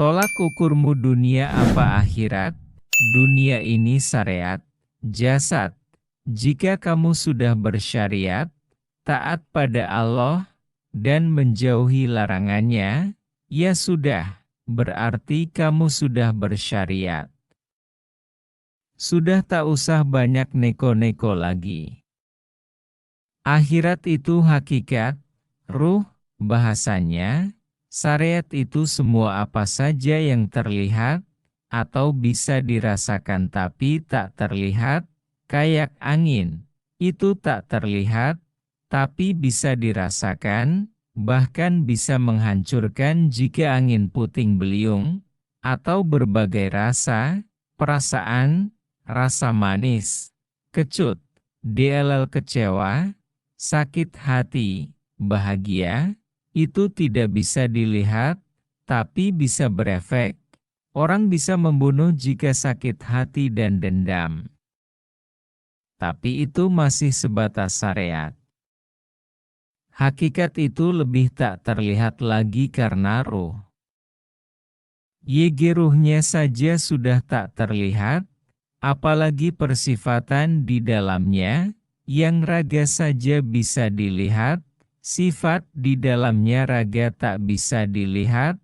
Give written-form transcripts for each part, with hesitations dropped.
Tolak ukurmu dunia apa akhirat? Dunia ini syariat, jasad. Jika kamu sudah bersyariat, taat pada Allah, dan menjauhi larangannya, ya sudah, berarti kamu sudah bersyariat. Sudah tak usah banyak neko-neko lagi. Akhirat itu hakikat, ruh, bahasanya. Syariat itu semua apa saja yang terlihat, atau bisa dirasakan tapi tak terlihat, kayak angin, itu tak terlihat, tapi bisa dirasakan, bahkan bisa menghancurkan jika angin puting beliung, atau berbagai rasa, perasaan, rasa manis, kecut, DLL kecewa, sakit hati, bahagia, itu tidak bisa dilihat, tapi bisa berefek. Orang bisa membunuh jika sakit hati dan dendam. Tapi itu masih sebatas syariat. Hakikat itu lebih tak terlihat lagi karena ruh. Ruhnya saja sudah tak terlihat, apalagi persifatan di dalamnya, yang raga saja bisa dilihat. Sifat di dalamnya raga tak bisa dilihat,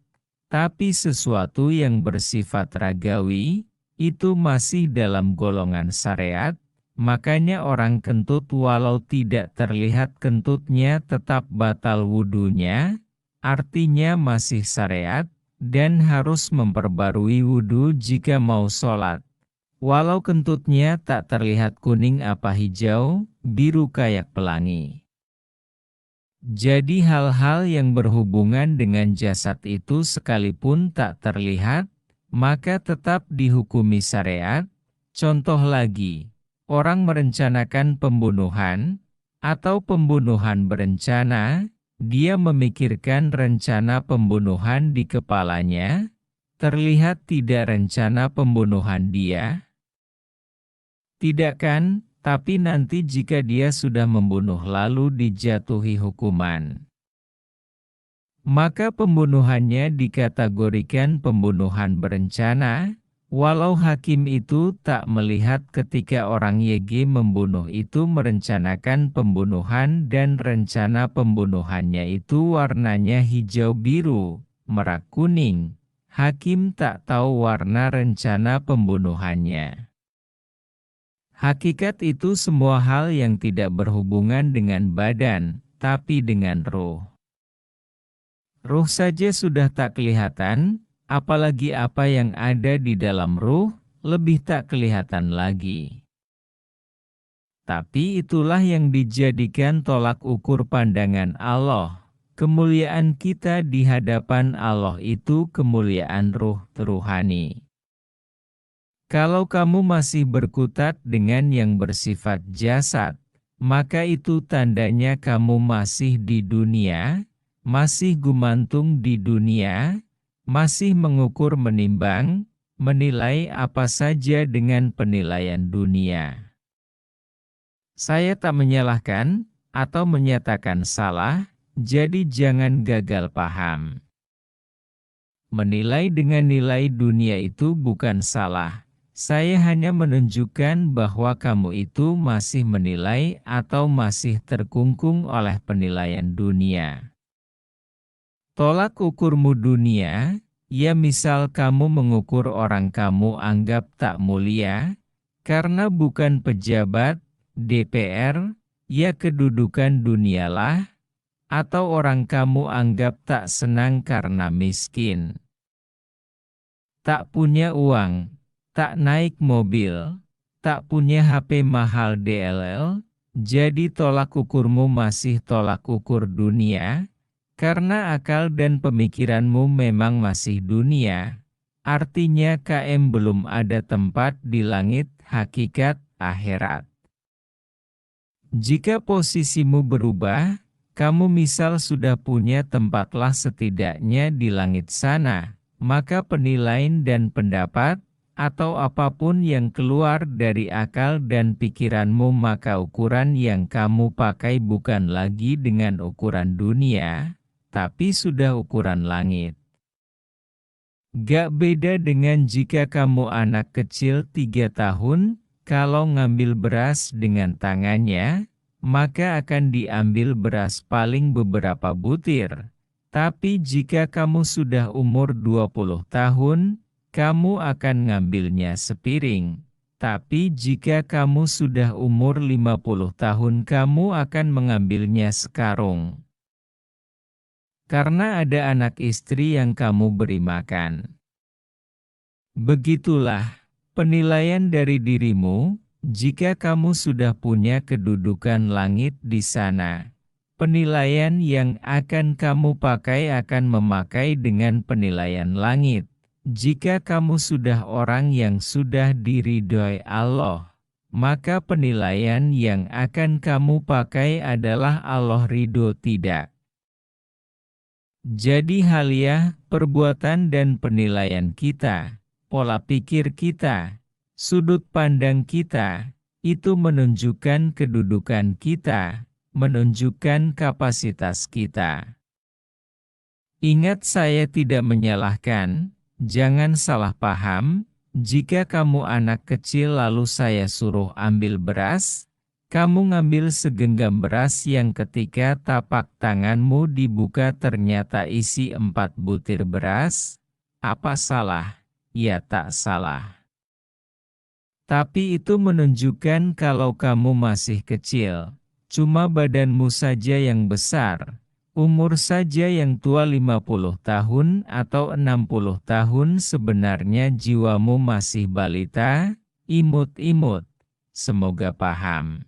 tapi sesuatu yang bersifat ragawi, itu masih dalam golongan syariat, makanya orang kentut walau tidak terlihat kentutnya tetap batal wudunya, artinya masih syariat, dan harus memperbarui wudu jika mau sholat. Walau kentutnya tak terlihat kuning apa hijau, biru kayak pelangi. Jadi hal-hal yang berhubungan dengan jasad itu sekalipun tak terlihat, maka tetap dihukumi syariat. Contoh lagi, orang merencanakan pembunuhan, atau pembunuhan berencana, dia memikirkan rencana pembunuhan di kepalanya, terlihat tidak rencana pembunuhan dia? Tidak kan? Tapi nanti jika dia sudah membunuh lalu dijatuhi hukuman, maka pembunuhannya dikategorikan pembunuhan berencana, walau hakim itu tak melihat ketika orang YG membunuh itu merencanakan pembunuhan dan rencana pembunuhannya itu warnanya hijau biru, merah kuning. Hakim tak tahu warna rencana pembunuhannya. Hakikat itu semua hal yang tidak berhubungan dengan badan, tapi dengan ruh. Ruh saja sudah tak kelihatan, apalagi apa yang ada di dalam ruh, lebih tak kelihatan lagi. Tapi itulah yang dijadikan tolak ukur pandangan Allah. Kemuliaan kita di hadapan Allah itu kemuliaan ruh rohani. Kalau kamu masih berkutat dengan yang bersifat jasad, maka itu tandanya kamu masih di dunia, masih gumantung di dunia, masih mengukur menimbang, menilai apa saja dengan penilaian dunia. Saya tak menyalahkan, atau menyatakan salah, jadi jangan gagal paham. Menilai dengan nilai dunia itu bukan salah. Saya hanya menunjukkan bahwa kamu itu masih menilai atau masih terkungkung oleh penilaian dunia. Tolak ukurmu dunia, ya misal kamu mengukur orang kamu anggap tak mulia, karena bukan pejabat, DPR, ya kedudukan dunialah, atau orang kamu anggap tak senang karena miskin. Tak punya uang, tak naik mobil, tak punya HP mahal DLL, jadi tolak ukurmu masih tolak ukur dunia, karena akal dan pemikiranmu memang masih dunia, artinya KM belum ada tempat di langit, hakikat, akhirat. Jika posisimu berubah, kamu misal sudah punya tempatlah setidaknya di langit sana, maka penilaian dan pendapat, atau apapun yang keluar dari akal dan pikiranmu maka ukuran yang kamu pakai bukan lagi dengan ukuran dunia, tapi sudah ukuran langit. Gak beda dengan jika kamu anak kecil 3 tahun, kalau ngambil beras dengan tangannya, maka akan diambil beras paling beberapa butir. Tapi jika kamu sudah umur 20 tahun, kamu akan ngambilnya sepiring. Tapi jika kamu sudah umur 50 tahun, kamu akan mengambilnya sekarung. Karena ada anak istri yang kamu beri makan. Begitulah penilaian dari dirimu, jika kamu sudah punya kedudukan langit di sana. Penilaian yang akan kamu pakai akan memakai dengan penilaian langit. Jika kamu sudah orang yang sudah diridhoi Allah, maka penilaian yang akan kamu pakai adalah Allah ridho tidak. Jadi haliah, perbuatan dan penilaian kita, pola pikir kita, sudut pandang kita, itu menunjukkan kedudukan kita, menunjukkan kapasitas kita. Ingat, saya tidak menyalahkan, jangan salah paham, jika kamu anak kecil lalu saya suruh ambil beras, kamu ngambil segenggam beras yang ketika tapak tanganmu dibuka ternyata isi 4 butir beras. Apa salah? Ya, tak salah. Tapi itu menunjukkan kalau kamu masih kecil. Cuma badanmu saja yang besar. Umur saja yang tua 50 tahun atau 60 tahun, sebenarnya jiwamu masih balita, imut-imut. Semoga paham.